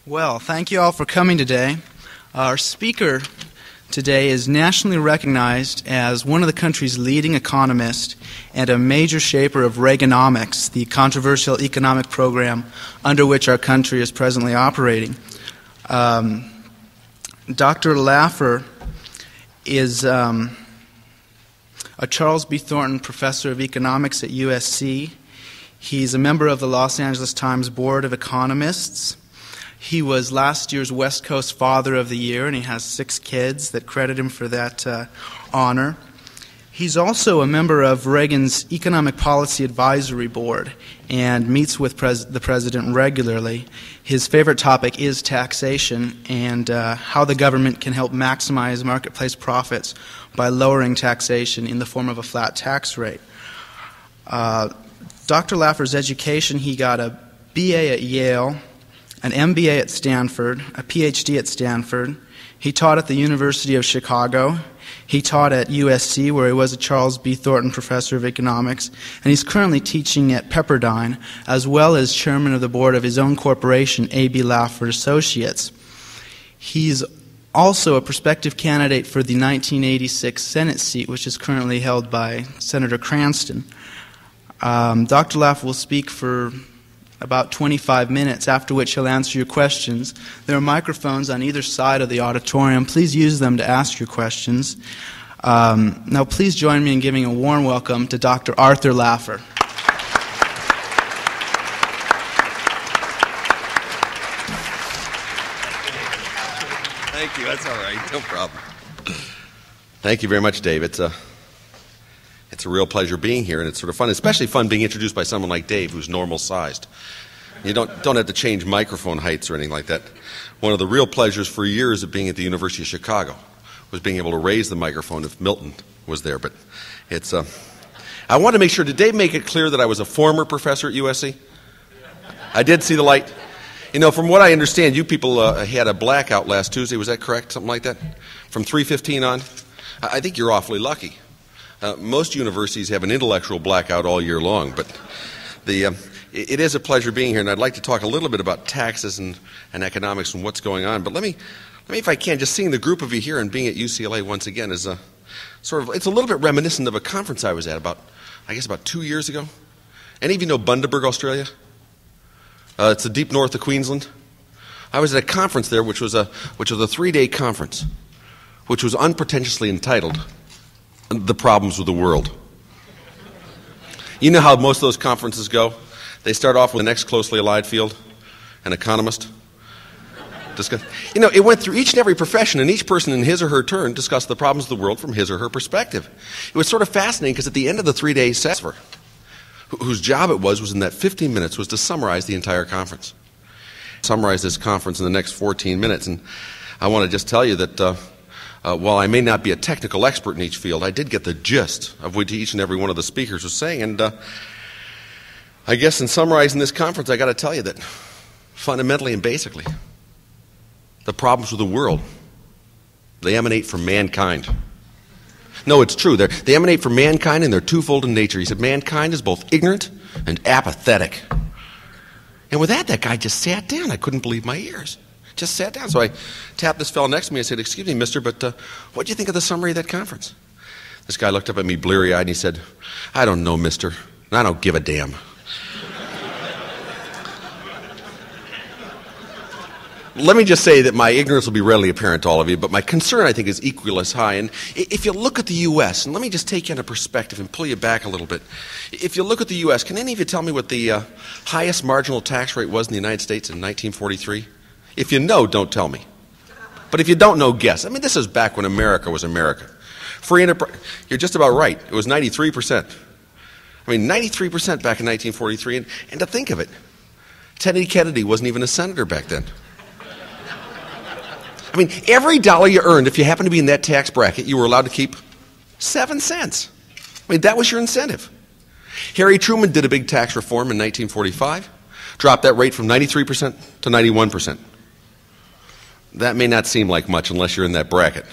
Well, thank you all for coming today. Our speaker today is nationally recognized as one of the country's leading economists and a major shaper of Reaganomics, the controversial economic program under which our country is presently operating. Dr. Laffer is a Charles B. Thornton Professor of Economics at USC. He's a member of the Los Angeles Times Board of Economists. He was last year's West Coast Father of the Year, and he has 6 kids that credit him for that honor. He's also a member of Reagan's Economic Policy Advisory Board and meets with the President regularly. His favorite topic is taxation and how the government can help maximize marketplace profits by lowering taxation in the form of a flat tax rate. Dr. Laffer's education, he got a BA at Yale, an MBA at Stanford, a PhD at Stanford. He taught at the University of Chicago. He taught at USC, where he was a Charles B. Thornton Professor of Economics, and he's currently teaching at Pepperdine, as well as chairman of the board of his own corporation, A.B. Laffer Associates. He's also a prospective candidate for the 1986 Senate seat, which is currently held by Senator Cranston. Dr. Laffer will speak for about 25 minutes, after which he'll answer your questions. There are microphones on either side of the auditorium. Please use them to ask your questions. Now please join me in giving a warm welcome to Dr. Arthur Laffer. Thank you. That's all right. No problem. Thank you very much, Dave. It's a real pleasure being here, and it's sort of fun, especially fun being introduced by someone like Dave, who's normal-sized. You don't have to change microphone heights or anything like that. One of the real pleasures for years of being at the University of Chicago was being able to raise the microphone if Milton was there. But it's I want to make sure, did Dave make it clear that I was a former professor at USC? I did see the light. You know, from what I understand, you people had a blackout last Tuesday. Was that correct? Something like that? From 3:15 on? I think you're awfully lucky. Most universities have an intellectual blackout all year long, but it is a pleasure being here, and I'd like to talk a little bit about taxes and economics and what's going on. But let me, if I can, just seeing the group of you here and being at UCLA once again is it's a little bit reminiscent of a conference I was at about 2 years ago. Any of you know Bundaberg, Australia? It's the deep north of Queensland. I was at a conference there, which was a 3-day conference, which was unpretentiously entitled "The Problems with the World." You know how most of those conferences go? They start off with the next closely allied field, an economist. It went through each and every profession, and each person in his or her turn discussed the problems of the world from his or her perspective. It was sort of fascinating because at the end of the 3-day session, whose job it was in that 15 minutes was to summarize the entire conference. Summarize this conference in the next 14 minutes. And I want to just tell you that while I may not be a technical expert in each field, I did get the gist of what each and every one of the speakers was saying. And I guess in summarizing this conference, I got to tell you that fundamentally and basically, the problems with the world, they emanate from mankind. No, it's true. They emanate from mankind, and they're twofold in nature. He said mankind is both ignorant and apathetic. And with that guy just sat down. I couldn't believe my ears. Just sat down. So I tapped this fellow next to me. I said, "Excuse me, mister, but what do you think of the summary of that conference?" This guy looked up at me bleary-eyed and he said, "I don't know, mister. I don't give a damn." Let me just say that my ignorance will be readily apparent to all of you, but my concern, I think, is equally as high. And if you look at the U.S., and let me just take you into perspective and pull you back a little bit. If you look at the U.S., can any of you tell me what the highest marginal tax rate was in the United States in 1943? If you know, don't tell me. But if you don't know, guess. I mean, this is back when America was America. Free enterprise, you're just about right. It was 93%. I mean, 93% back in 1943. And to think of it, Teddy Kennedy wasn't even a senator back then. I mean, every dollar you earned, if you happened to be in that tax bracket, you were allowed to keep 7 cents. I mean, that was your incentive. Harry Truman did a big tax reform in 1945, dropped that rate from 93% to 91%. That may not seem like much unless you're in that bracket.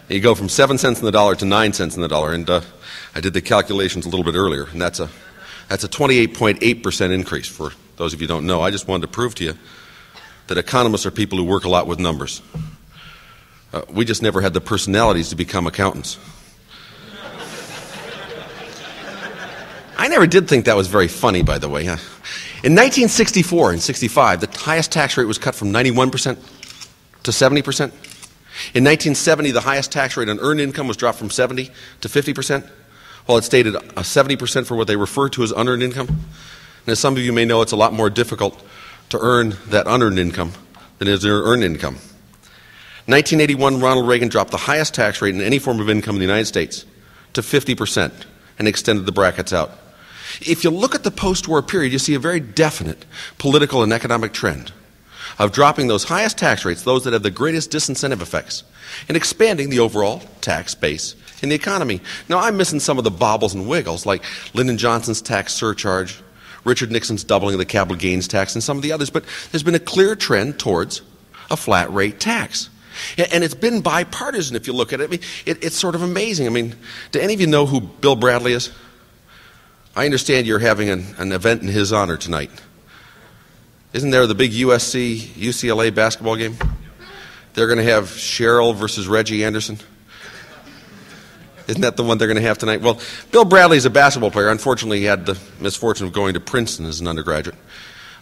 You go from 7 cents in the dollar to 9 cents in the dollar, and I did the calculations a little bit earlier, and that's a 28.8% increase for those of you who don't know. I just wanted to prove to you that economists are people who work a lot with numbers. We just never had the personalities to become accountants. I never did think that was very funny, by the way. In 1964 and 65, the highest tax rate was cut from 91% to 70%. In 1970, the highest tax rate on earned income was dropped from 70 to 50%, while it stayed at 70% for what they refer to as unearned income. And as some of you may know, it's a lot more difficult to earn that unearned income than it is to earn income. 1981, Ronald Reagan dropped the highest tax rate in any form of income in the United States to 50% and extended the brackets out. If you look at the post-war period, you see a very definite political and economic trend of dropping those highest tax rates, those that have the greatest disincentive effects, and expanding the overall tax base in the economy. Now, I'm missing some of the bobbles and wiggles, like Lyndon Johnson's tax surcharge, Richard Nixon's doubling of the capital gains tax, and some of the others, but there's been a clear trend towards a flat rate tax. And it's been bipartisan if you look at it. I mean, it's sort of amazing. I mean, do any of you know who Bill Bradley is? I understand you're having an event in his honor tonight. Isn't there the big UCLA basketball game? They're going to have Cheryl versus Reggie Anderson. Isn't that the one they're going to have tonight? Well, Bill Bradley's a basketball player. Unfortunately, he had the misfortune of going to Princeton as an undergraduate.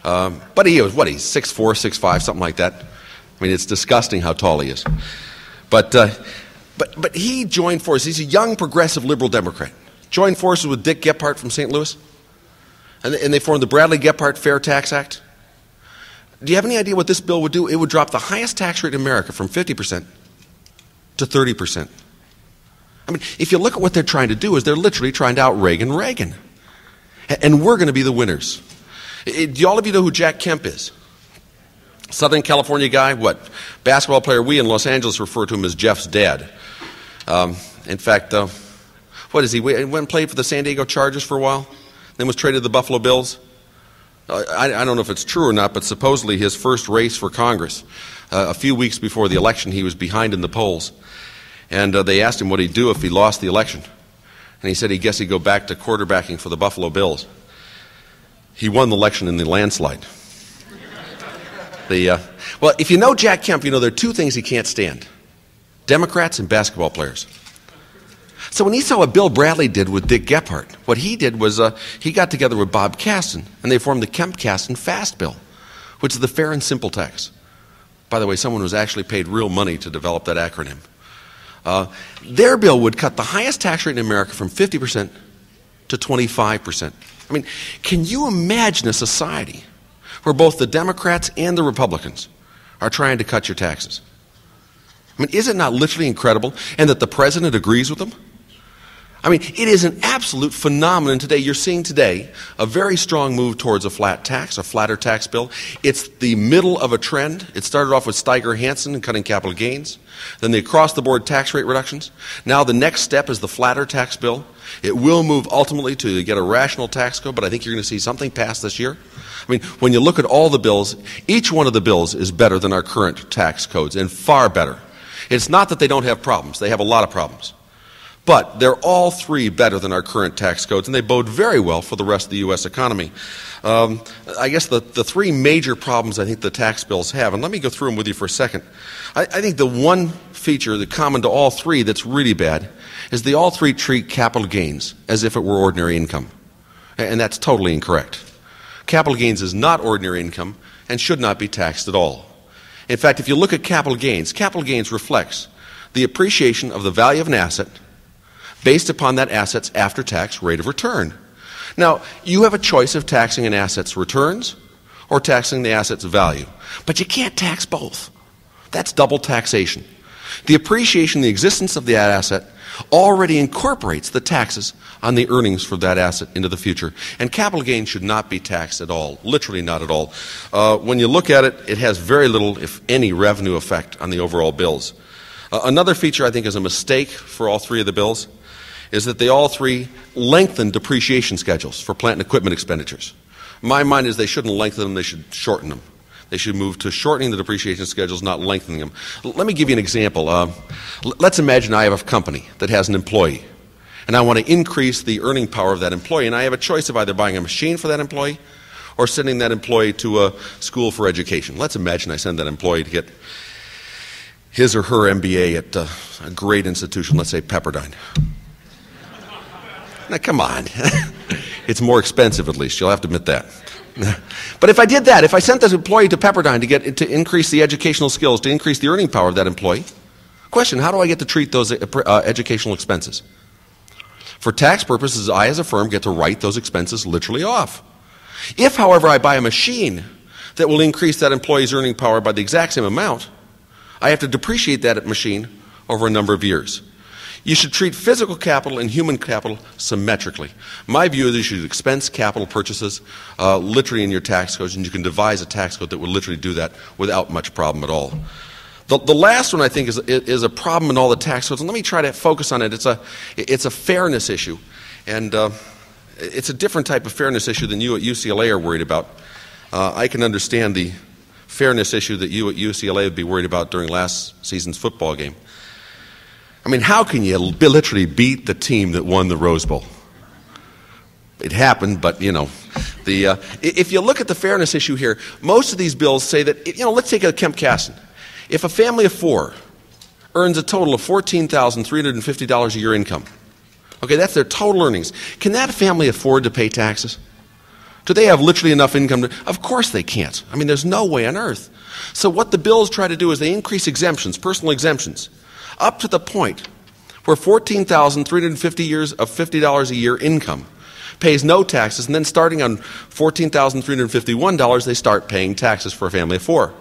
But he was, he's 6'4", 6'5", something like that. I mean, it's disgusting how tall he is. But he joined forces. He's a young, progressive, liberal Democrat. Joined forces with Dick Gephardt from St. Louis. And they formed the Bradley-Gephardt Fair Tax Act. Do you have any idea what this bill would do? It would drop the highest tax rate in America from 50% to 30%. I mean, if you look at what they're trying to do, is they're literally trying to out-Reagan Reagan. And we're going to be the winners. Do all of you know who Jack Kemp is? Southern California guy, basketball player. We in Los Angeles refer to him as Jeff's dad. In fact, what is he? He went and played for the San Diego Chargers for a while, then was traded to the Buffalo Bills. I don't know if it's true or not, but supposedly his first race for Congress, a few weeks before the election, he was behind in the polls. And they asked him what he'd do if he lost the election. And he said he guessed he'd go back to quarterbacking for the Buffalo Bills. He won the election in the landslide. Well, if you know Jack Kemp, you know there are two things he can't stand: Democrats and basketball players. So when he saw what Bill Bradley did with Dick Gephardt, what he did was he got together with Bob Kasten, and they formed the Kemp-Kasten FAST Bill, which is the Fair and Simple Tax. By the way, someone was actually paid real money to develop that acronym. Their bill would cut the highest tax rate in America from 50% to 25%. I mean, can you imagine a society where both the Democrats and the Republicans are trying to cut your taxes? I mean, is it not literally incredible? And that the president agrees with them? I mean, it is an absolute phenomenon today. You're seeing today a very strong move towards a flat tax, a flatter tax bill. It's the middle of a trend. It started off with Steiger-Hansen and cutting capital gains, then the across-the-board tax rate reductions. Now the next step is the flatter tax bill. It will move ultimately to get a rational tax code, but I think you're going to see something passed this year. I mean, when you look at all the bills, each one of the bills is better than our current tax codes, and far better. It's not that they don't have problems. They have a lot of problems. But they're all three better than our current tax codes, and they bode very well for the rest of the U.S. economy. I guess the three major problems I think the tax bills have, and let me go through them with you for a second. I think the one feature that's common to all three that's really bad is they all three treat capital gains as if it were ordinary income. And that's totally incorrect. Capital gains is not ordinary income and should not be taxed at all. In fact, if you look at capital gains reflects the appreciation of the value of an asset based upon that asset's after-tax rate of return. Now, you have a choice of taxing an asset's returns or taxing the asset's value, but you can't tax both. That's double taxation. The appreciation, the existence of the asset already incorporates the taxes on the earnings for that asset into the future. And capital gains should not be taxed at all, literally not at all. When you look at it, it has very little, if any, revenue effect on the overall bills. Another feature I think is a mistake for all three of the bills is that they all three lengthen depreciation schedules for plant and equipment expenditures. My mind is they shouldn't lengthen them, they should shorten them. They should move to shortening the depreciation schedules, not lengthening them. Let me give you an example. Let's imagine I have a company that has an employee, and I want to increase the earning power of that employee, and I have a choice of either buying a machine for that employee or sending that employee to a school for education. Let's imagine I send that employee to get his or her MBA at a great institution, let's say Pepperdine. Now, come on. It's more expensive, at least. You'll have to admit that. But if I did that, if I sent this employee to Pepperdine to increase the educational skills, to increase the earning power of that employee, question, how do I get to treat those educational expenses? For tax purposes, I as a firm get to write those expenses literally off. If, however, I buy a machine that will increase that employee's earning power by the exact same amount, I have to depreciate that machine over a number of years. You should treat physical capital and human capital symmetrically. My view is you should expense capital purchases literally in your tax codes, and you can devise a tax code that will literally do that without much problem at all. The last one I think is a problem in all the tax codes, and let me try to focus on it. It's a fairness issue, and it's a different type of fairness issue than you at UCLA are worried about. I can understand the fairness issue that you at UCLA would be worried about during last season's football game. I mean, how can you literally beat the team that won the Rose Bowl? It happened, but, if you look at the fairness issue here, most of these bills say that, let's take a Kemp Casson. If a family of 4 earns a total of $14,350 a year income, okay, that's their total earnings, can that family afford to pay taxes? Do they have literally enough income? Of course they can't. I mean, there's no way on earth. So what the bills try to do is they increase exemptions, personal exemptions, up to the point where $14,350 a year income pays no taxes, and then starting on $14,351, they start paying taxes for a family of 4.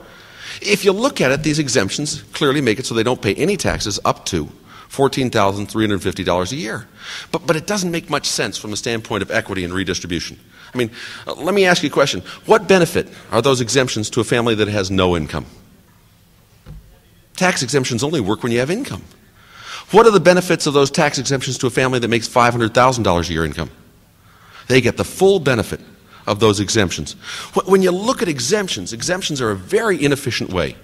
If you look at it, these exemptions clearly make it so they don't pay any taxes up to $14,350 a year. But it doesn't make much sense from the standpoint of equity and redistribution. I mean, let me ask you a question. What benefit are those exemptions to a family that has no income? Tax exemptions only work when you have income. What are the benefits of those tax exemptions to a family that makes $500,000 a year income? They get the full benefit of those exemptions. When you look at exemptions, exemptions are a very inefficient way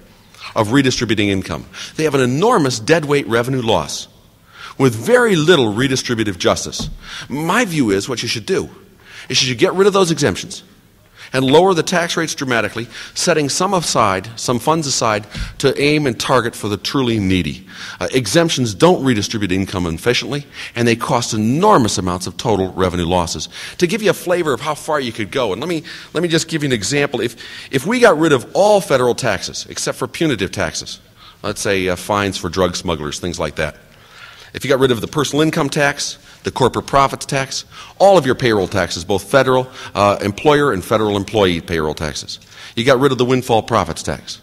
of redistributing income. They have an enormous deadweight revenue loss with very little redistributive justice. My view is what you should do is you should get rid of those exemptions and lower the tax rates dramatically, setting some funds aside to aim and target for the truly needy. Exemptions don't redistribute income efficiently, and they cost enormous amounts of total revenue losses. To give you a flavor of how far you could go, and let me just give you an example. If we got rid of all federal taxes, except for punitive taxes, let's say fines for drug smugglers, things like that. If you got rid of the personal income tax, the corporate profits tax, all of your payroll taxes, both federal employer and federal employee payroll taxes. You got rid of the windfall profits tax.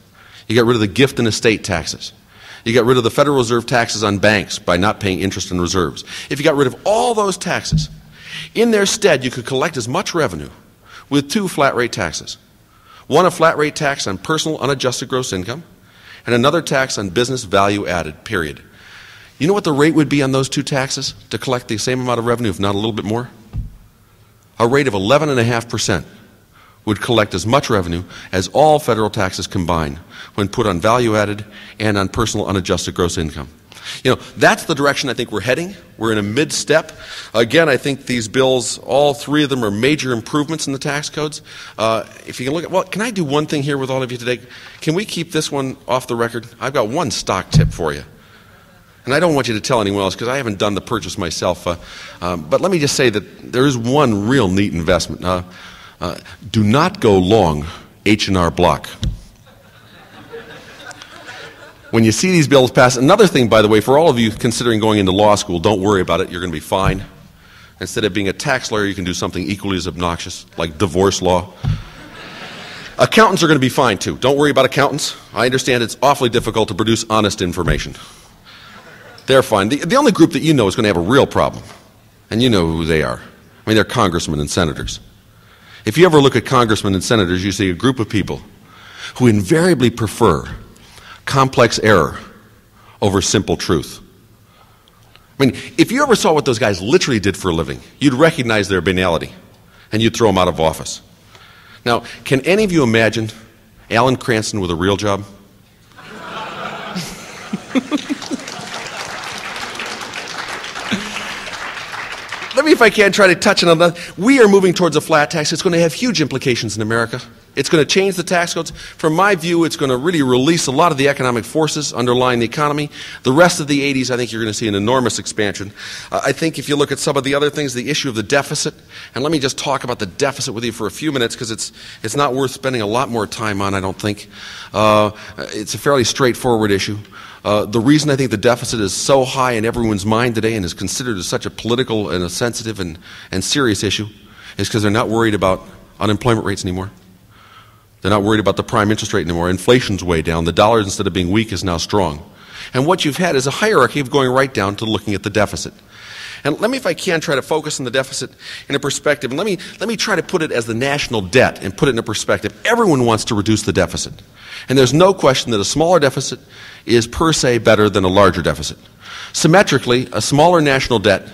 You got rid of the gift and estate taxes. You got rid of the Federal Reserve taxes on banks by not paying interest and reserves. If you got rid of all those taxes, in their stead you could collect as much revenue with 2 flat rate taxes. One, a flat rate tax on personal unadjusted gross income, and another tax on business value added, period. You know what the rate would be on those 2 taxes to collect the same amount of revenue, if not a little bit more? A rate of 11.5% would collect as much revenue as all federal taxes combined when put on value added and on personal unadjusted gross income. That's the direction I think we're heading. We're in a mid-step. Again, I think these bills, all 3 of them are major improvements in the tax codes. If you can look at, can I do one thing here with all of you today? Can we keep this one off the record? I've got one stock tip for you. And I don't want you to tell anyone else because I haven't done the purchase myself. But let me just say that there is one real neat investment. Do not go long H&R Block. When you see these bills pass, another thing, by the way, for all of you considering going into law school, don't worry about it. You're going to be fine. Instead of being a tax lawyer, you can do something equally as obnoxious, like divorce law. Accountants are going to be fine, too. Don't worry about accountants. I understand it's awfully difficult to produce honest information. They're fine. The only group that you know is going to have a real problem, and you know who they are. I mean, they're congressmen and senators. If you ever look at congressmen and senators, you see a group of people who invariably prefer complex error over simple truth. I mean, if you ever saw what those guys literally did for a living, you'd recognize their banality, and you'd throw them out of office. Now, can any of you imagine Alan Cranston with a real job? let me, if I can, try to touch on that. We are moving towards a flat tax. It's going to have huge implications in America. It's going to change the tax codes. From my view, it's going to really release a lot of the economic forces underlying the economy. The rest of the 80s, I think you're going to see an enormous expansion. I think if you look at some of the other things, the issue of the deficit, and let me just talk about the deficit with you for a few minutes because it's not worth spending a lot more time on, I don't think. It's a fairly straightforward issue. The reason I think the deficit is so high in everyone's mind today and is considered as such a political and a sensitive and serious issue is because they're not worried about unemployment rates anymore. They're not worried about the prime interest rate anymore. Inflation's way down. The dollar, instead of being weak, is now strong. And what you've had is a hierarchy of going right down to looking at the deficit. And let me, if I can, try to focus on the deficit in a perspective. And let me try to put it as the national debt and put it in a perspective. Everyone wants to reduce the deficit. And there's no question that a smaller deficit is per se better than a larger deficit. Symmetrically, a smaller national debt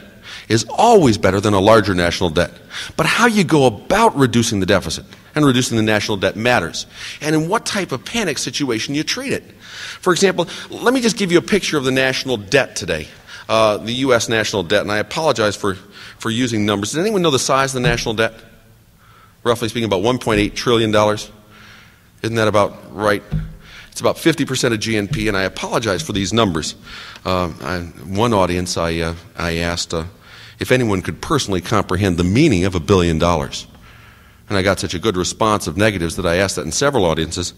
is always better than a larger national debt. But how you go about reducing the deficit and reducing the national debt matters. And in what type of panic situation you treat it. For example, let me just give you a picture of the national debt today, the U.S. national debt. And I apologize for using numbers. Does anyone know the size of the national debt? Roughly speaking, about $1.8 trillion. Isn't that about right? It's about 50% of GNP, and I apologize for these numbers. One audience, I asked if anyone could personally comprehend the meaning of $1 billion. And I got such a good response of negatives that I asked that in several audiences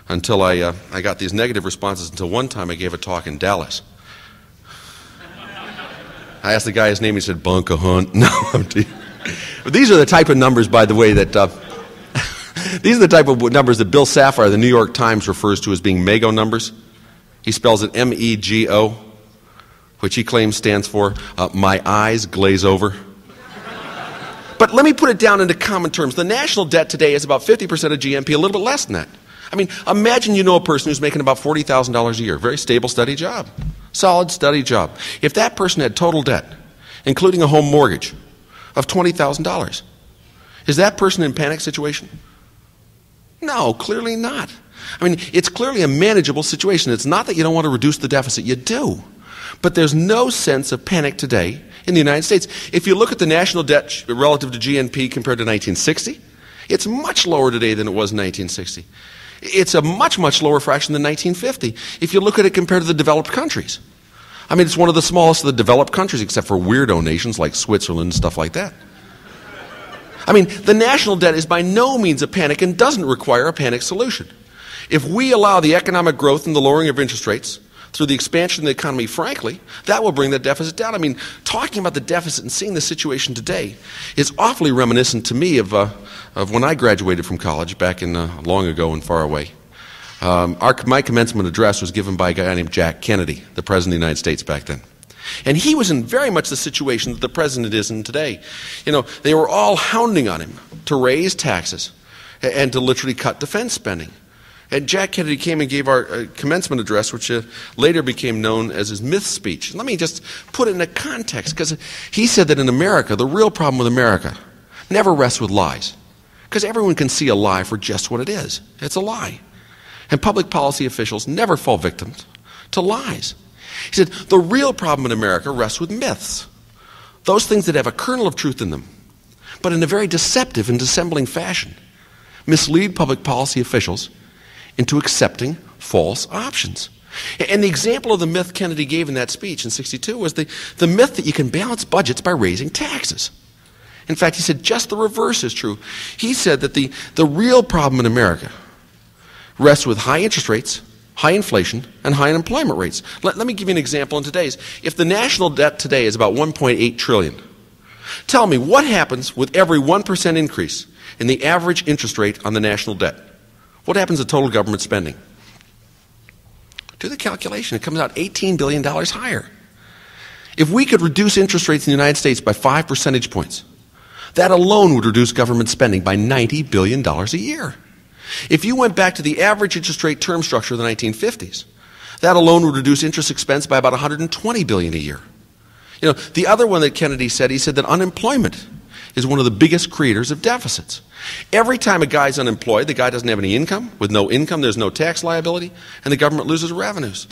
until I got these negative responses until one time I gave a talk in Dallas. I asked the guy his name, he said, Bunka Hunt. No, but these are the type of numbers, by the way, that these are the type of numbers that Bill Safire, the New York Times, refers to as being MEGO numbers. He spells it M-E-G-O, which he claims stands for my eyes glaze over. But let me put it down into common terms. The national debt today is about 50% of GNP, a little bit less than that. I mean, imagine you know a person who's making about $40,000 a year, very stable, steady job, solid, steady job. If that person had total debt, including a home mortgage, of $20,000, is that person in a panic situation? No, clearly not. I mean, it's clearly a manageable situation. It's not that you don't want to reduce the deficit. You do. But there's no sense of panic today in the United States. If you look at the national debt relative to GNP compared to 1960, it's much lower today than it was in 1960. It's a much, much lower fraction than 1950 if you look at it compared to the developed countries. I mean, it's one of the smallest of the developed countries except for weirdo nations like Switzerland and stuff like that. I mean, the national debt is by no means a panic and doesn't require a panic solution. If we allow the economic growth and the lowering of interest rates through the expansion of the economy, frankly, that will bring the deficit down. I mean, talking about the deficit and seeing the situation today is awfully reminiscent to me of when I graduated from college back in long ago and far away. My commencement address was given by a guy named Jack Kennedy, the President of the United States back then. And he was in very much the situation that the President is in today. You know, they were all hounding on him to raise taxes and to literally cut defense spending. And Jack Kennedy came and gave our commencement address, which later became known as his myth speech. And let me just put it in a context, because he said that in America, the real problem with America never rests with lies. Because everyone can see a lie for just what it is. It's a lie. And public policy officials never fall victim to lies. He said, the real problem in America rests with myths. Those things that have a kernel of truth in them, but in a very deceptive and dissembling fashion, mislead public policy officials into accepting false options. And the example of the myth Kennedy gave in that speech in '62 was the myth that you can balance budgets by raising taxes. In fact, he said just the reverse is true. He said that the real problem in America rests with high interest rates, high inflation, and high unemployment rates. Let me give you an example in today's. If the national debt today is about $1.8 trillion, tell me what happens with every 1% increase in the average interest rate on the national debt? What happens to total government spending? Do the calculation. It comes out $18 billion higher. If we could reduce interest rates in the United States by 5 percentage points, that alone would reduce government spending by $90 billion a year. If you went back to the average interest rate term structure of the 1950s, that alone would reduce interest expense by about $120 billion a year. You know, the other one that Kennedy said, he said that unemployment is one of the biggest creators of deficits. Every time a guy's unemployed, the guy doesn't have any income. With no income, there's no tax liability, and the government loses revenues.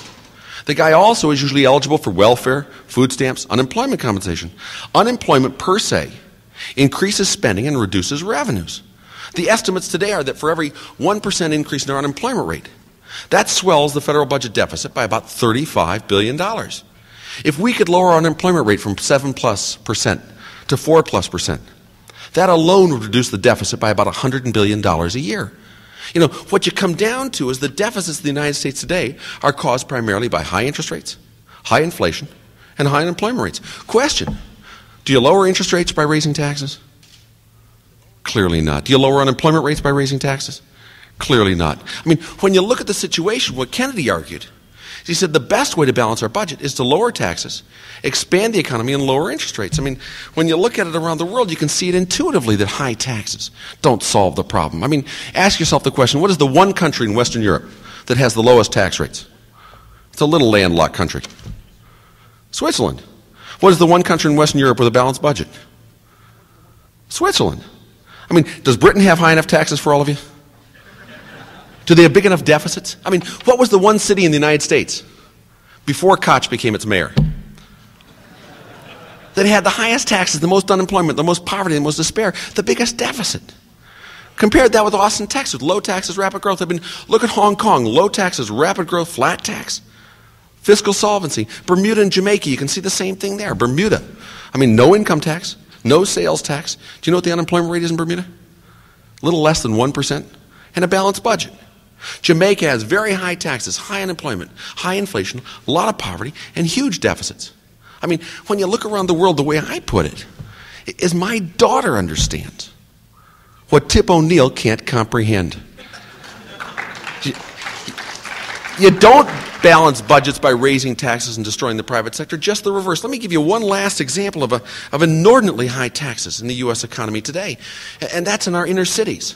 The guy also is usually eligible for welfare, food stamps, unemployment compensation. Unemployment per se increases spending and reduces revenues. The estimates today are that for every 1% increase in our unemployment rate, that swells the federal budget deficit by about $35 billion. If we could lower our unemployment rate from 7+% to 4+%, that alone would reduce the deficit by about $100 billion a year. You know, what you come down to is the deficits of the United States today are caused primarily by high interest rates, high inflation, and high unemployment rates. Question, do you lower interest rates by raising taxes? Clearly not. Do you lower unemployment rates by raising taxes? Clearly not. I mean, when you look at the situation, what Kennedy argued, he said the best way to balance our budget is to lower taxes, expand the economy, and lower interest rates. I mean, when you look at it around the world, you can see it intuitively that high taxes don't solve the problem. I mean, ask yourself the question, what is the one country in Western Europe that has the lowest tax rates? It's a little landlocked country. Switzerland. What is the one country in Western Europe with a balanced budget? Switzerland. I mean, does Britain have high enough taxes for all of you? Do they have big enough deficits? I mean, what was the one city in the United States before Koch became its mayor that had the highest taxes, the most unemployment, the most poverty, the most despair, the biggest deficit? Compared that with Austin, Texas, low taxes, rapid growth. Look at Hong Kong, low taxes, rapid growth, flat tax, fiscal solvency. Bermuda and Jamaica, you can see the same thing there. Bermuda, I mean, no income tax, no sales tax. Do you know what the unemployment rate is in Bermuda? A little less than 1%, and a balanced budget. Jamaica has very high taxes, high unemployment, high inflation, a lot of poverty, and huge deficits. I mean, when you look around the world, the way I put it is my daughter understands what Tip O'Neill can't comprehend. You don't balance budgets by raising taxes and destroying the private sector, just the reverse. Let me give you one last example of inordinately high taxes in the U.S. economy today, and that's in our inner cities.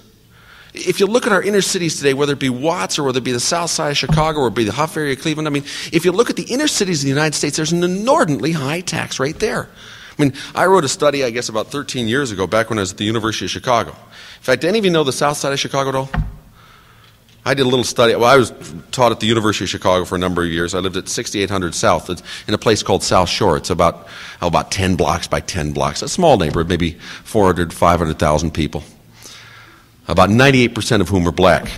If you look at our inner cities today, whether it be Watts or whether it be the south side of Chicago or it be the Huff area of Cleveland, I mean, if you look at the inner cities of the United States, there's an inordinately high tax rate there. I mean, I wrote a study, I guess, about 13 years ago, back when I was at the University of Chicago. In fact, any of you know the south side of Chicago at all? I did a little study. Well, I was taught at the University of Chicago for a number of years. I lived at 6800 South. It's in a place called South Shore. It's about 10 blocks by 10 blocks. A small neighborhood, maybe 400, 500,000 people. About 98% of whom are black.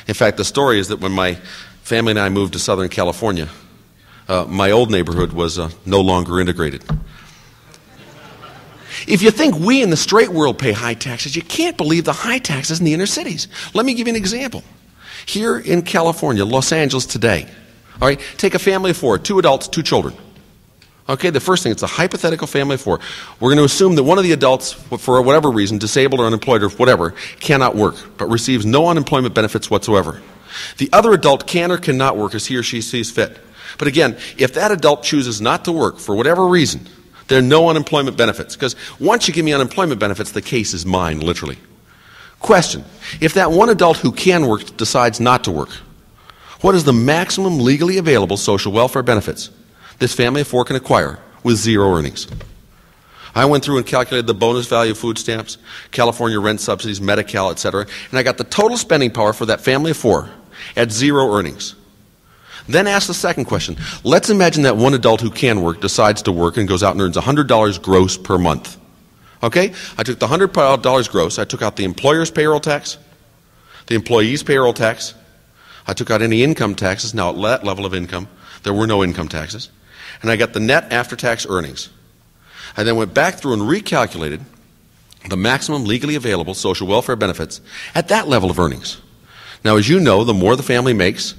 In fact, the story is that when my family and I moved to Southern California, my old neighborhood was no longer integrated. If you think we in the straight world pay high taxes, you can't believe the high taxes in the inner cities. Let me give you an example. Here in California, Los Angeles today, all right, take a family of 4, 2 adults, 2 children. Okay, the first thing, it's a hypothetical family of 4. We're going to assume that one of the adults, for whatever reason, disabled or unemployed or whatever, cannot work, but receives no unemployment benefits whatsoever. The other adult can or cannot work as he or she sees fit. But again, if that adult chooses not to work for whatever reason, there are no unemployment benefits. Because once you give me unemployment benefits, the case is mine, literally. Question, if that one adult who can work decides not to work, what is the maximum legally available social welfare benefits this family of 4 can acquire with 0 earnings? I went through and calculated the bonus value of food stamps, California rent subsidies, Medi-Cal, etc., and I got the total spending power for that family of 4 at 0 earnings. Then ask the second question. Let's imagine that one adult who can work decides to work and goes out and earns $100 gross per month. Okay? I took the $100 gross, I took out the employer's payroll tax, the employee's payroll tax, I took out any income taxes. Now at that level of income, there were no income taxes. And I got the net after-tax earnings. I then went back through and recalculated the maximum legally available social welfare benefits at that level of earnings. Now, as you know, the more the family makes,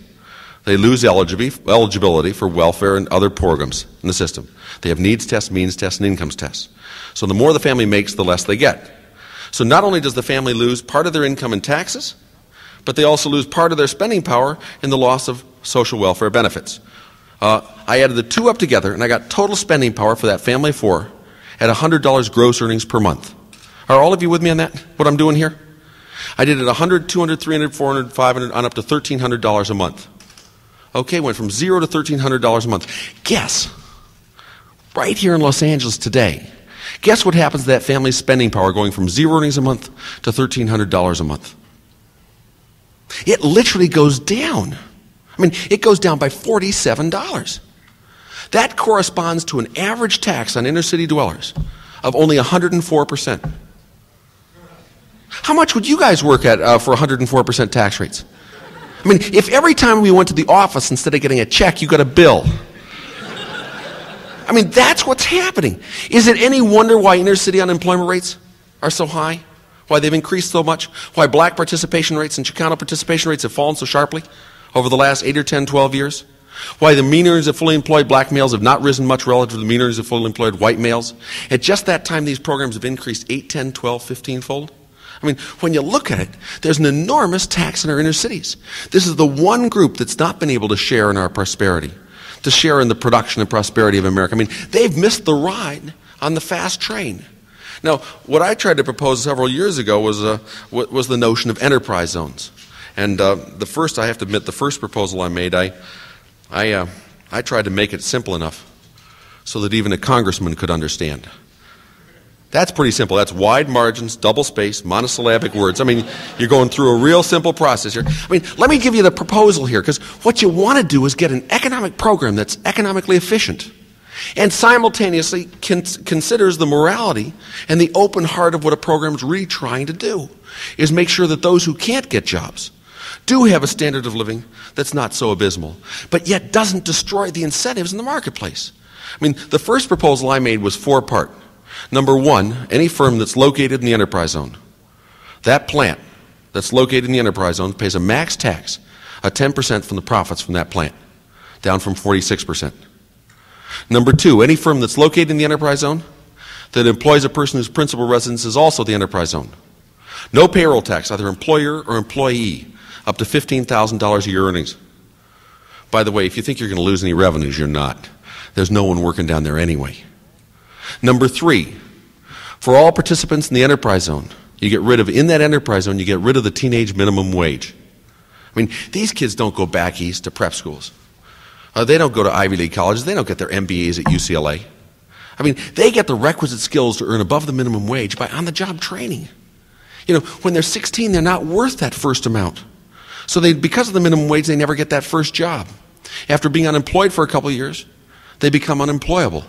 they lose eligibility for welfare and other programs in the system. They have needs tests, means tests, and incomes tests. So the more the family makes, the less they get. So not only does the family lose part of their income in taxes, but they also lose part of their spending power in the loss of social welfare benefits. I added the 2 up together, and I got total spending power for that family of 4 at $100 gross earnings per month. Are all of you with me on that, what I'm doing here? I did it $100, $200, $300, $400, $500, on up to $1,300 a month. Okay, went from 0 to $1,300 a month. Guess, right here in Los Angeles today, guess what happens to that family's spending power going from 0 earnings a month to $1,300 a month? It literally goes down. I mean, it goes down by $47. That corresponds to an average tax on inner city dwellers of only 104%. How much would you guys work at for 104% tax rates? I mean, if every time we went to the office, instead of getting a check, you got a bill. I mean, that's what's happening. Is it any wonder why inner city unemployment rates are so high? Why they've increased so much? Why black participation rates and Chicano participation rates have fallen so sharply over the last 8 or 10, 12 years? Why the mean earnings of fully employed black males have not risen much relative to the mean earnings of fully employed white males? At just that time, these programs have increased 8, 10, 12, 15-fold. I mean, when you look at it, there's an enormous tax in our inner cities. This is the one group that's not been able to share in our prosperity, to share in the production and prosperity of America. I mean, they've missed the ride on the fast train. Now, what I tried to propose several years ago was the notion of enterprise zones. And I have to admit, the first proposal I made, I tried to make it simple enough so that even a congressman could understand. That's pretty simple. That's wide margins, double space, monosyllabic words. I mean, you're going through a real simple process here. I mean, let me give you the proposal here, because what you want to do is get an economic program that's economically efficient and simultaneously considers the morality and the open heart of what a program is really trying to do, is make sure that those who can't get jobs do have a standard of living that's not so abysmal, but yet doesn't destroy the incentives in the marketplace. I mean, the first proposal I made was 4-part. Number one, any firm that's located in the enterprise zone, that plant that's located in the enterprise zone pays a max tax of 10% from the profits from that plant, down from 46%. Number two, any firm that's located in the enterprise zone that employs a person whose principal residence is also the enterprise zone, no payroll tax, either employer or employee, up to $15,000 a year earnings. By the way, if you think you're going to lose any revenues, you're not. There's no one working down there anyway. Number three, for all participants in the enterprise zone, you get rid of the teenage minimum wage. I mean, these kids don't go back east to prep schools. They don't go to Ivy League colleges. They don't get their MBAs at UCLA. I mean, they get the requisite skills to earn above the minimum wage by on-the-job training. You know, when they're 16, they're not worth that first amount. So because of the minimum wage, they never get that first job. After being unemployed for a couple of years, they become unemployable.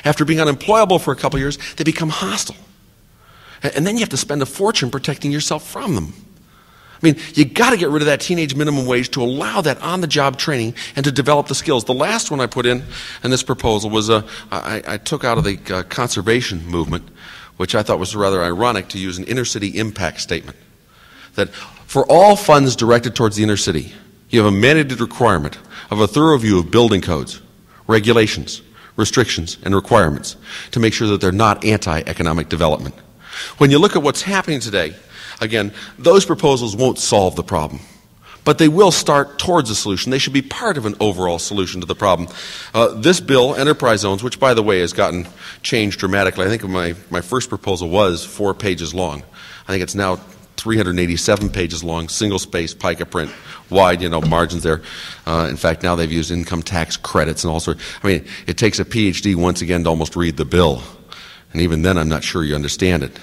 After being unemployable for a couple of years, they become hostile. And then you have to spend a fortune protecting yourself from them. I mean, you got to get rid of that teenage minimum wage to allow that on-the-job training and to develop the skills. The last one I put in this proposal was I took out of the conservation movement, which I thought was rather ironic to use an inner-city impact statement. That for all funds directed towards the inner city, you have a mandated requirement of a thorough review of building codes, regulations, restrictions, and requirements to make sure that they're not anti-economic development. When you look at what's happening today, again, those proposals won't solve the problem, but they will start towards a solution. They should be part of an overall solution to the problem. This bill, enterprise zones, which by the way has gotten changed dramatically. I think my first proposal was 4 pages long. I think it's now 387 pages long, single space, pica print, wide, margins there. In fact, now they've used income tax credits and all sorts. I mean, it takes a PhD once again to almost read the bill. And even then, I'm not sure you understand it.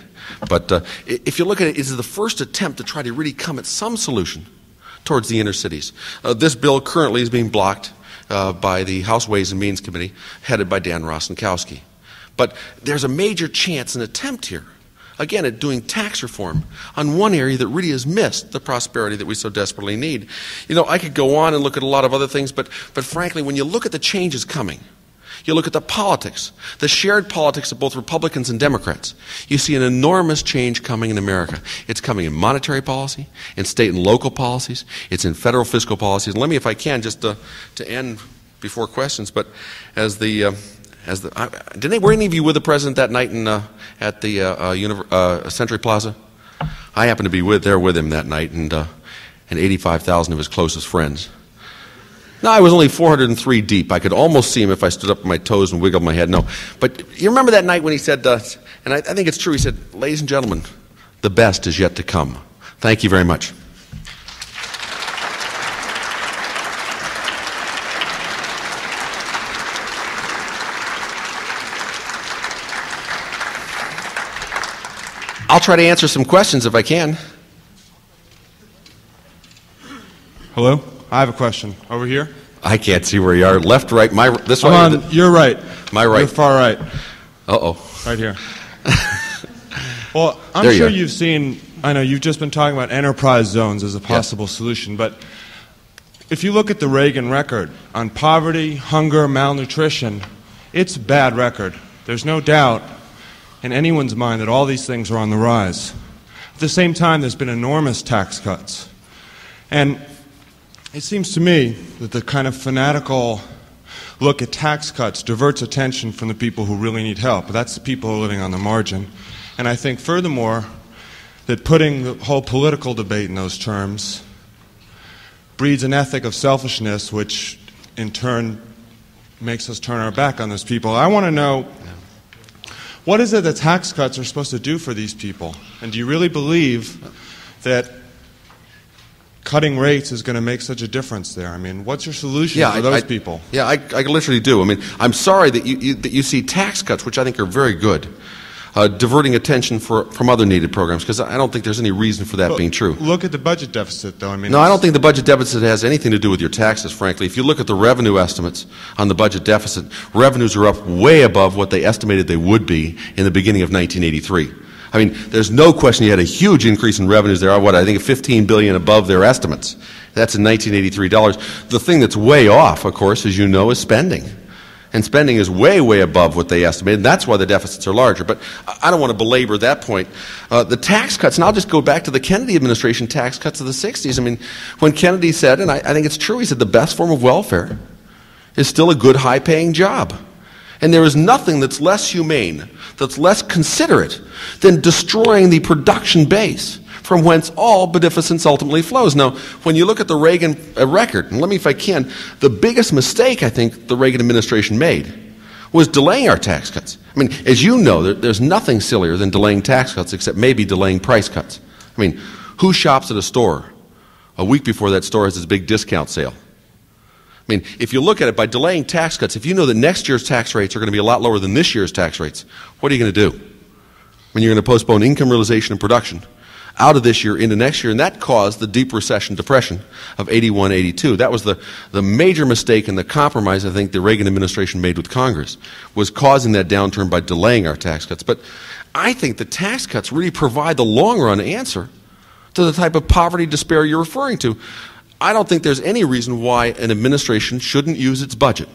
But if you look at it, it's the first attempt to try to really come at some solution towards the inner cities. This bill currently is being blocked by the House Ways and Means Committee, headed by Dan Rostenkowski. But there's a major chance, an attempt here, again, at doing tax reform on one area that really has missed the prosperity that we so desperately need. I could go on and look at a lot of other things, but frankly, when you look at the changes coming, you look at the politics, the shared politics of both Republicans and Democrats, you see an enormous change coming in America. It's coming in monetary policy, in state and local policies, it's in federal fiscal policies. And let me, if I can, just to end before questions, but were any of you with the president that night at the Century Plaza? I happened to be there with him that night, and 85,000 of his closest friends. No, I was only 403 deep. I could almost see him if I stood up on my toes and wiggled my head. No, but you remember that night when he said, and I think it's true, he said, "Ladies and gentlemen, the best is yet to come." Thank you very much. I'll try to answer some questions if I can. Hello, I have a question. Over here? I can't see where you are. Left, right, this Come way? on, you're right. My right. You're far right. Uh-oh. Right here. Well, I'm There you sure are. you've seen, I know you've just been talking about enterprise zones as a possible solution, but if you look at the Reagan record on poverty, hunger, malnutrition, it's a bad record. There's no doubt in anyone's mind that all these things are on the rise. At the same time, there's been enormous tax cuts. And it seems to me that the kind of fanatical look at tax cuts diverts attention from the people who really need help. That's the people who are living on the margin. And I think, furthermore, that putting the whole political debate in those terms breeds an ethic of selfishness, which in turn makes us turn our back on those people. I want to know, what is it that tax cuts are supposed to do for these people? And do you really believe that cutting rates is going to make such a difference there? I mean, what's your solution for those people? Yeah, I literally do. I mean, I'm sorry that you see tax cuts, which I think are very good, diverting attention from other needed programs, because I don't think there's any reason for that being true. Look at the budget deficit, though. I mean, no, I don't think the budget deficit has anything to do with your taxes, frankly. If you look at the revenue estimates on the budget deficit, revenues are up way above what they estimated they would be in the beginning of 1983. I mean, there's no question you had a huge increase in revenues there. I think $15 billion above their estimates. That's in 1983 dollars. The thing that's way off, of course, as you know, is spending. And spending is way, way above what they estimated, and that's why the deficits are larger. But I don't want to belabor that point. The tax cuts, and I'll just go back to the Kennedy administration tax cuts of the 60s. I mean, when Kennedy said, and I think it's true, he said the best form of welfare is still a good, high-paying job. And there is nothing that's less humane, that's less considerate, than destroying the production base from whence all beneficence ultimately flows. Now, when you look at the Reagan record, and let me, if I can, the biggest mistake I think the Reagan administration made was delaying our tax cuts. I mean, as you know, there's nothing sillier than delaying tax cuts except maybe delaying price cuts. I mean, who shops at a store a week before that store has its big discount sale? I mean, if you look at it, by delaying tax cuts, if you know that next year's tax rates are going to be a lot lower than this year's tax rates, what are you going to do? When you're going to postpone income realization and production out of this year into next year, and that caused the deep recession depression of 81, 82. That was the major mistake and the compromise I think the Reagan administration made with Congress, was causing that downturn by delaying our tax cuts. But I think the tax cuts really provide the long-run answer to the type of poverty despair you're referring to. I don't think there's any reason why an administration shouldn't use its budget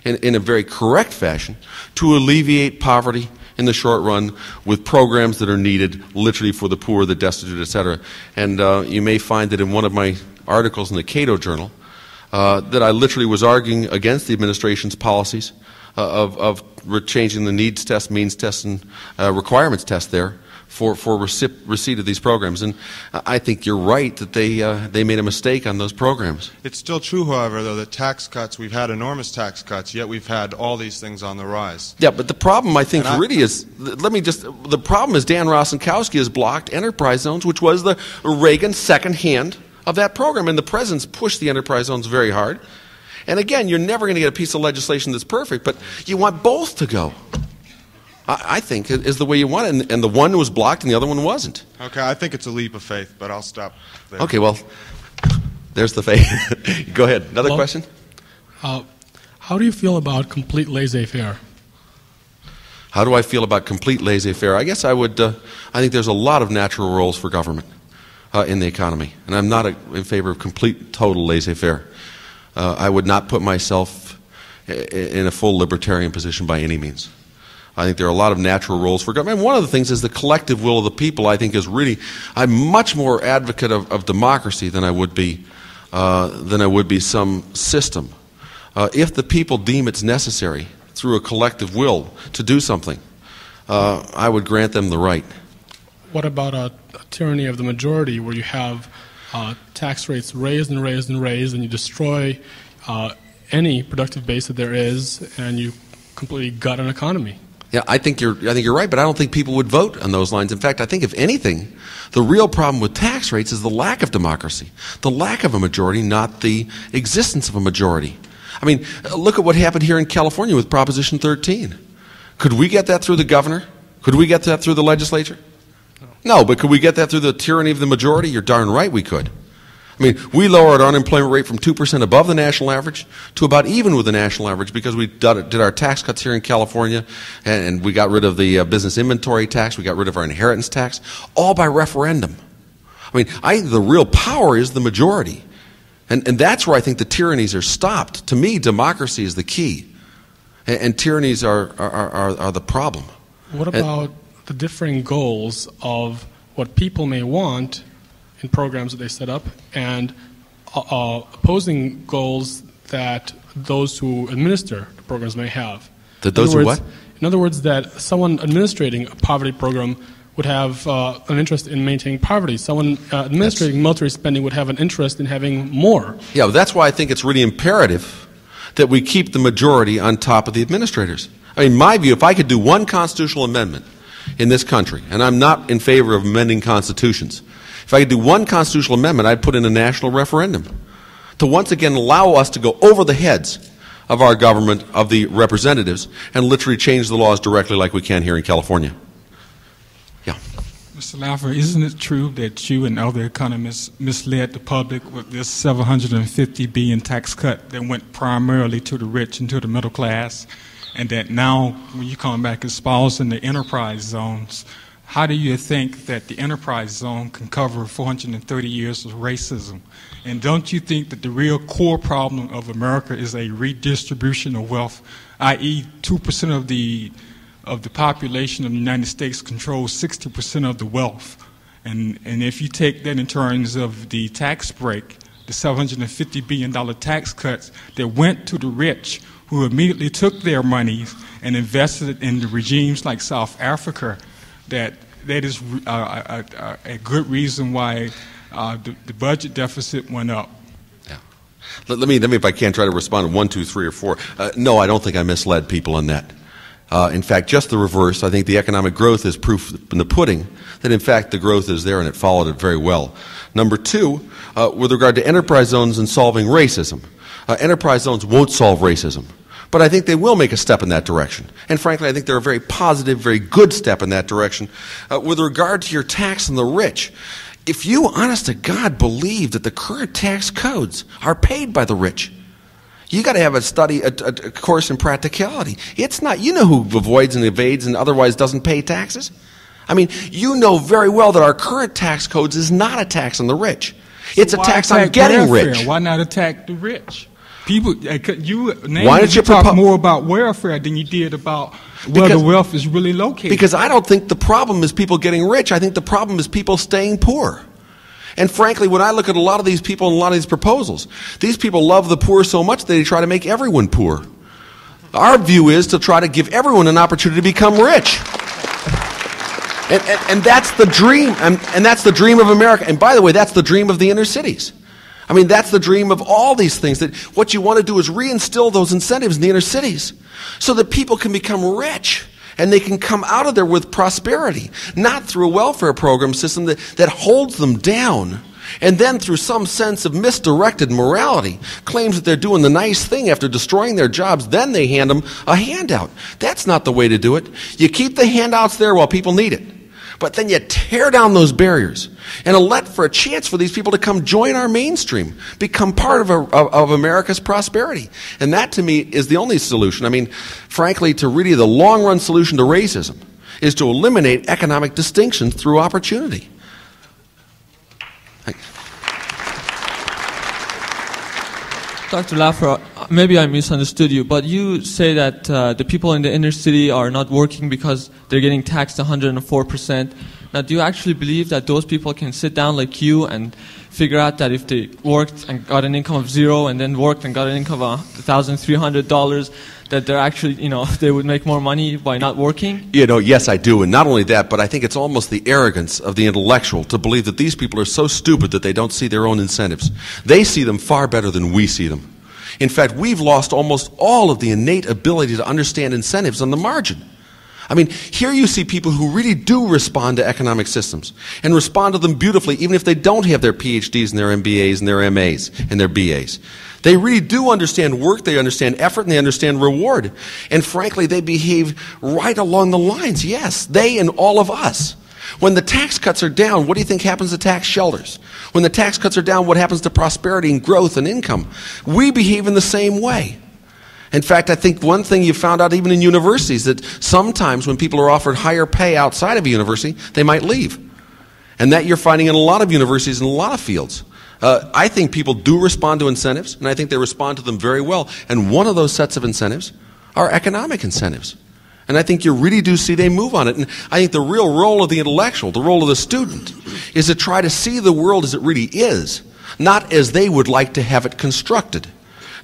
in a very correct fashion to alleviate poverty in the short run with programs that are needed literally for the poor, the destitute, etc. And you may find that in one of my articles in the Cato Journal that I literally was arguing against the administration's policies of changing the needs test, means test, and requirements test there for receipt of these programs. And I think you're right that they made a mistake on those programs. It's still true, however, though, that tax cuts, we've had enormous tax cuts, yet we've had all these things on the rise. Yeah, but the problem, I think, really is, the problem is Dan Rostenkowski has blocked enterprise zones, which was the Reagan second hand of that program. And the president's pushed the enterprise zones very hard. And again, you're never going to get a piece of legislation that's perfect, but you want both to go. I think is the way you want it, and the one was blocked and the other one wasn't. Okay, I think it's a leap of faith, but I'll stop there. Okay, well, there's the faith. Go ahead. Another question? How do you feel about complete laissez-faire? How do I feel about complete laissez-faire? I guess I think there's a lot of natural roles for government in the economy, and I'm not in favor of complete, total laissez-faire. I would not put myself in a full libertarian position by any means. I think there are a lot of natural roles for government. And one of the things is the collective will of the people, I think, is really, I'm much more advocate of democracy than I would be some system. If the people deem it's necessary through a collective will to do something, I would grant them the right. What about a tyranny of the majority where you have tax rates raised and raised and raised, and you destroy any productive base that there is, and you completely gut an economy? Yeah, I think you're right, but I don't think people would vote on those lines. In fact, I think if anything, the real problem with tax rates is the lack of democracy, the lack of a majority, not the existence of a majority. I mean, look at what happened here in California with Proposition 13. Could we get that through the governor? Could we get that through the legislature? No, but could we get that through the tyranny of the majority? You're darn right we could. I mean, we lowered our unemployment rate from 2% above the national average to about even with the national average because we did our tax cuts here in California, and we got rid of the business inventory tax, we got rid of our inheritance tax, all by referendum. I mean, the real power is the majority. And that's where I think the tyrannies are stopped. To me, democracy is the key. And tyrannies are the problem. What about the differing goals of what people may want in programs that they set up and opposing goals that those who administer the programs may have? That those who what? In other words, that someone administrating a poverty program would have an interest in maintaining poverty. Someone administrating military spending would have an interest in having more. Yeah, well, that's why I think it's really imperative that we keep the majority on top of the administrators. I mean, in my view, if I could do one constitutional amendment in this country, and I'm not in favor of amending constitutions, if I could do one constitutional amendment, I'd put in a national referendum to once again allow us to go over the heads of our government, of the representatives, and literally change the laws directly like we can here in California. Yeah. Mr. Laffer, isn't it true that you and other economists misled the public with this $750 billion tax cut that went primarily to the rich and to the middle class, and that now, when you come back espousing the enterprise zones, how do you think that the enterprise zone can cover 430 years of racism? And don't you think that the real core problem of America is a redistribution of wealth, i.e. 2% of the population of the United States controls 60% of the wealth? And if you take that in terms of the tax break, the $750 billion tax cuts that went to the rich, who immediately took their monies and invested it in the regimes like South Africa, that is a good reason why the budget deficit went up. Yeah. Let me, if I can, try to respond in 1, 2, 3, or 4. No, I don't think I misled people on that. In fact, just the reverse. I think the economic growth is proof in the pudding that, in fact, the growth is there and it followed it very well. Number 2, with regard to enterprise zones and solving racism, enterprise zones won't solve racism. But I think they will make a step in that direction. And frankly, I think they're a very positive, very good step in that direction. With regard to your tax on the rich, if you, honest to God, believe that the current tax codes are paid by the rich, you got to have a course in practicality. It's not, you know who avoids and evades and otherwise doesn't pay taxes? I mean, you know very well that our current tax codes is not a tax on the rich. It's a tax on getting rich. Why not attack the rich? People, you talk more about welfare than you did about where the wealth is really located. Because I don't think the problem is people getting rich. I think the problem is people staying poor. And frankly, when I look at a lot of these people and a lot of these proposals, these people love the poor so much that they try to make everyone poor. Our view is to try to give everyone an opportunity to become rich. And that's the dream, and that's the dream of America. And by the way, that's the dream of the inner cities. I mean, that's the dream of all these things, that what you want to do is reinstill those incentives in the inner cities so that people can become rich and they can come out of there with prosperity, not through a welfare program system that holds them down and then through some sense of misdirected morality claims that they're doing the nice thing after destroying their jobs, then they hand them a handout. That's not the way to do it. You keep the handouts there while people need it. But then you tear down those barriers and let for a chance for these people to come join our mainstream, become part of America's prosperity. And that, to me, is the only solution. I mean, frankly, to really the long-run solution to racism is to eliminate economic distinctions through opportunity. Dr. Laffer, maybe I misunderstood you, but you say that the people in the inner city are not working because they're getting taxed 104%. Now, do you actually believe that those people can sit down like you and figure out that if they worked and got an income of zero and then worked and got an income of $1,300, that they're actually, they would make more money by not working? Yes, I do. And not only that, but I think it's almost the arrogance of the intellectual to believe that these people are so stupid that they don't see their own incentives. They see them far better than we see them. In fact, we've lost almost all of the innate ability to understand incentives on the margin. I mean, here you see people who really do respond to economic systems and respond to them beautifully, even if they don't have their PhDs and their MBAs and their MAs and their BAs. They really do understand work, they understand effort, and they understand reward. And frankly, they behave right along the lines, yes, they and all of us. When the tax cuts are down, what do you think happens to tax shelters? When the tax cuts are down, what happens to prosperity and growth and income? We behave in the same way. In fact, I think one thing you found out even in universities, that sometimes when people are offered higher pay outside of a university, they might leave. And that you're finding in a lot of universities in a lot of fields. I think people do respond to incentives, and I think they respond to them very well. And one of those sets of incentives are economic incentives. And I think you really do see they move on it. And I think the real role of the intellectual, the role of the student, is to try to see the world as it really is, not as they would like to have it constructed.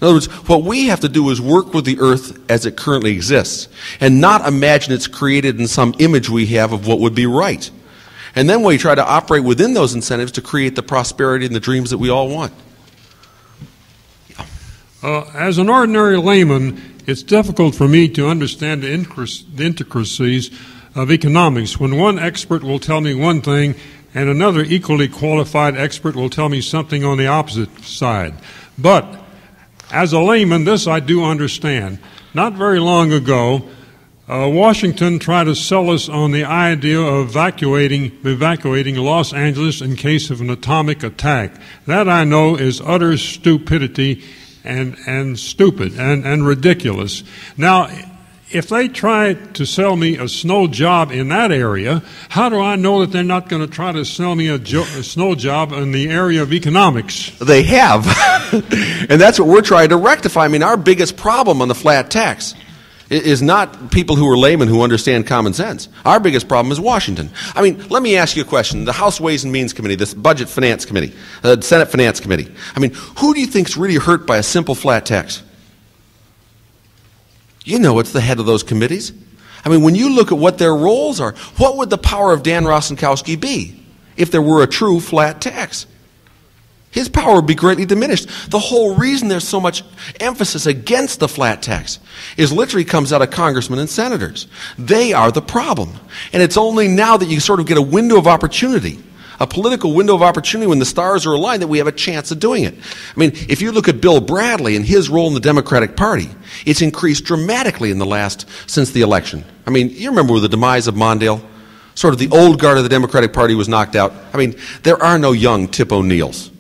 In other words, what we have to do is work with the earth as it currently exists, and not imagine it's created in some image we have of what would be right. And then we try to operate within those incentives to create the prosperity and the dreams that we all want. As an ordinary layman, it's difficult for me to understand the intricacies of economics when one expert will tell me one thing and another equally qualified expert will tell me something on the opposite side. But as a layman, this I do understand. Not very long ago, Washington tried to sell us on the idea of evacuating Los Angeles in case of an atomic attack. That I know is utter stupidity and stupid and ridiculous. Now, if they try to sell me a snow job in that area, how do I know that they're not going to try to sell me a snow job in the area of economics? They have. And that's what we're trying to rectify. I mean, our biggest problem on the flat tax is not people who are laymen who understand common sense. Our biggest problem is Washington. I mean, let me ask you a question. The House Ways and Means Committee, this Budget Finance Committee, the Senate Finance Committee, I mean, who do you think is really hurt by a simple flat tax? You know it's the head of those committees. I mean, when you look at what their roles are, what would the power of Dan Rostenkowski be if there were a true flat tax? His power would be greatly diminished. The whole reason there's so much emphasis against the flat tax is literally comes out of congressmen and senators. They are the problem. And it's only now that you sort of get a window of opportunity, a political window of opportunity when the stars are aligned, that we have a chance of doing it. I mean, if you look at Bill Bradley and his role in the Democratic Party, it's increased dramatically since the election. I mean, you remember with the demise of Mondale, sort of the old guard of the Democratic Party was knocked out. I mean, there are no young Tip O'Neills.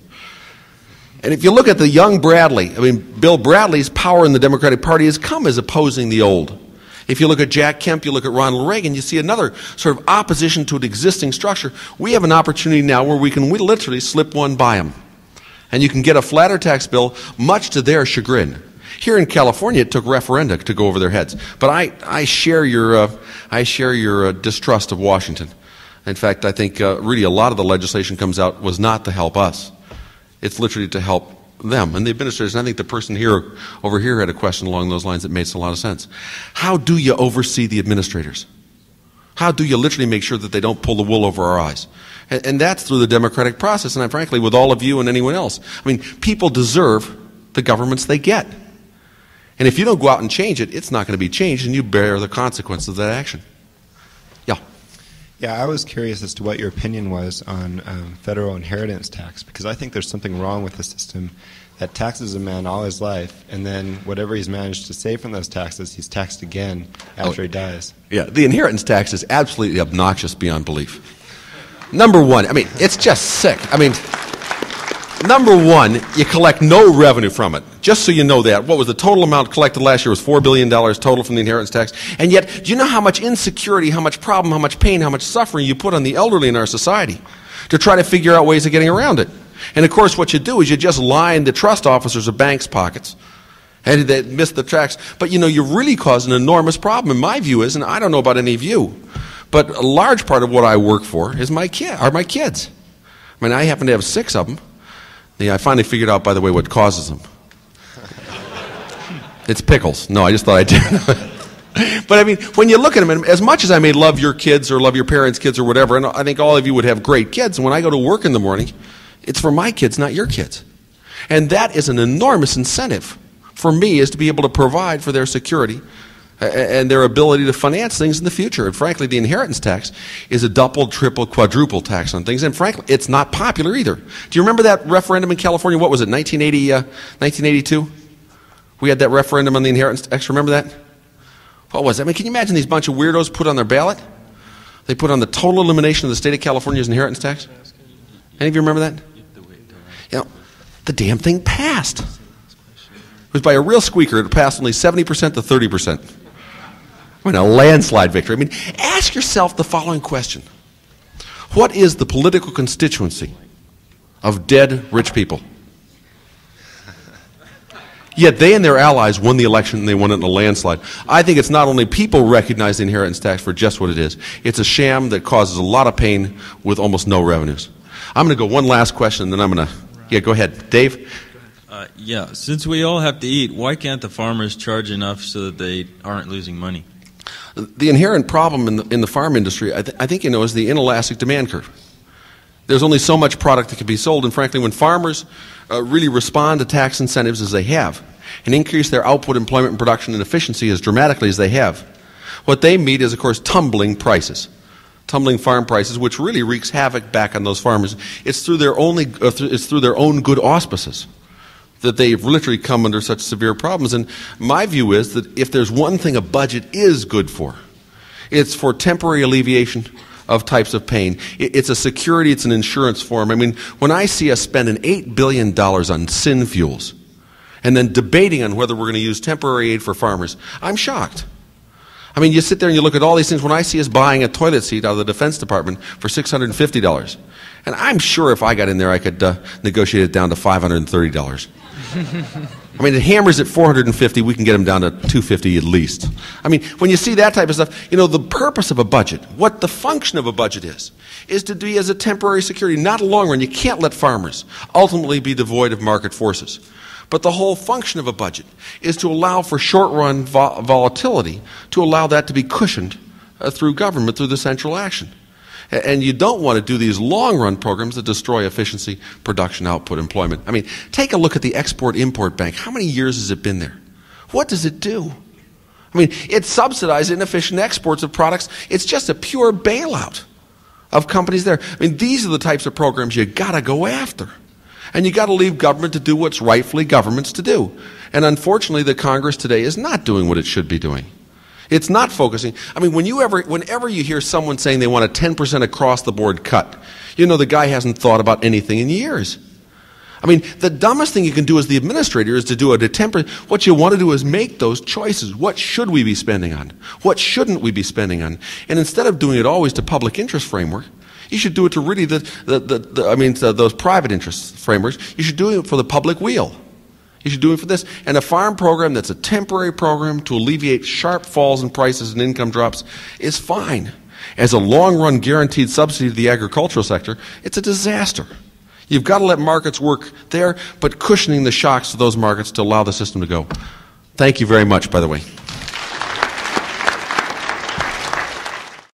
And if you look at the young Bradley, I mean, Bill Bradley's power in the Democratic Party has come as opposing the old. If you look at Jack Kemp, you look at Ronald Reagan, you see another sort of opposition to an existing structure. We have an opportunity now where we literally slip one by them. And you can get a flatter tax bill, much to their chagrin. Here in California, it took referenda to go over their heads. But I share your distrust of Washington. In fact, I think really a lot of the legislation comes out was not to help us. It's literally to help them and the administrators. And I think the person over here had a question along those lines that makes a lot of sense. How do you oversee the administrators? How do you literally make sure that they don't pull the wool over our eyes? And that's through the democratic process. And frankly, with all of you and anyone else, I mean, people deserve the governments they get. And if you don't go out and change it, it's not going to be changed, and you bear the consequences of that action. Yeah. Yeah, I was curious as to what your opinion was on federal inheritance tax, because I think there's something wrong with the system that taxes a man all his life, and then whatever he's managed to save from those taxes, he's taxed again after he dies. Yeah, the inheritance tax is absolutely obnoxious beyond belief. Number one, I mean, it's just sick. I mean, number one, you collect no revenue from it. Just so you know that, what was the total amount collected last year was $4 billion total from the inheritance tax. And yet, do you know how much insecurity, how much problem, how much pain, how much suffering you put on the elderly in our society to try to figure out ways of getting around it? And of course, what you do is you just line the trust officers of banks' pockets. And they miss the tax. But you know, you really cause an enormous problem, in my view is, and I don't know about any of you, but a large part of what I work for is my kids. I mean, I happen to have 6 of them. Yeah, I finally figured out, by the way, what causes them. It's pickles. No, I just thought I did. But I mean, when you look at them, as much as I may love your kids or love your parents' kids or whatever, and I think all of you would have great kids, and when I go to work in the morning, it's for my kids, not your kids. And that is an enormous incentive for me, is to be able to provide for their security and their ability to finance things in the future. And frankly, the inheritance tax is a double, triple, quadruple tax on things. And frankly, it's not popular either. Do you remember that referendum in California? What was it, 1982? We had that referendum on the inheritance tax. Remember that? What was it? I mean, can you imagine these bunch of weirdos put on their ballot? They put on the total elimination of the state of California's inheritance tax. Any of you remember that? You know, the damn thing passed. It was by a real squeaker. It passed only 70% to 30%. I mean, a landslide victory. I mean, ask yourself the following question. What is the political constituency of dead rich people? Yet they and their allies won the election and they won it in a landslide. I think it's not only people recognize the inheritance tax for just what it is. It's a sham that causes a lot of pain with almost no revenues. I'm going to go one last question and then I'm going to... Yeah, go ahead. Dave? Yeah, since we all have to eat, why can't the farmers charge enough so that they aren't losing money? The inherent problem in the farm industry, I think you know, is the inelastic demand curve. There's only so much product that can be sold, and frankly, when farmers really respond to tax incentives as they have, and increase their output, employment, and production and efficiency as dramatically as they have, what they meet is, of course, tumbling prices. Tumbling farm prices, which really wreaks havoc back on those farmers. It's through their own good auspices that they've literally come under such severe problems. And my view is that if there's one thing a budget is good for, it's for temporary alleviation of types of pain. It's a security, it's an insurance form. I mean, when I see us spending $8 billion on sin fuels and then debating on whether we're going to use temporary aid for farmers, I'm shocked. I mean, you sit there and you look at all these things. When I see us buying a toilet seat out of the Defense Department for $650, and I'm sure if I got in there I could negotiate it down to $530. I mean, it hammers at $450, we can get them down to $250 at least. I mean, when you see that type of stuff, you know, the purpose of a budget, what the function of a budget is to be as a temporary security, not a long run. You can't let farmers ultimately be devoid of market forces. But the whole function of a budget is to allow for short-run volatility, to allow that to be cushioned through government, through the central action. And you don't want to do these long-run programs that destroy efficiency, production, output, employment. I mean, take a look at the Export-Import Bank. How many years has it been there? What does it do? I mean, it subsidizes inefficient exports of products. It's just a pure bailout of companies there. I mean, these are the types of programs you got to go after. And you got to leave government to do what's rightfully government's to do. And unfortunately, the Congress today is not doing what it should be doing. It's not focusing. I mean, whenever you hear someone saying they want a 10% across-the-board cut, you know the guy hasn't thought about anything in years. I mean, the dumbest thing you can do as the administrator is to do a 10%. What you want to do is make those choices. What should we be spending on? What shouldn't we be spending on? And instead of doing it always to public interest framework, you should do it to really those private interest frameworks. You should do it for the public weal. You should do it for this. And a farm program that's a temporary program to alleviate sharp falls in prices and income drops is fine. As a long-run guaranteed subsidy to the agricultural sector, it's a disaster. You've got to let markets work there, but cushioning the shocks to those markets to allow the system to go. Thank you very much, by the way.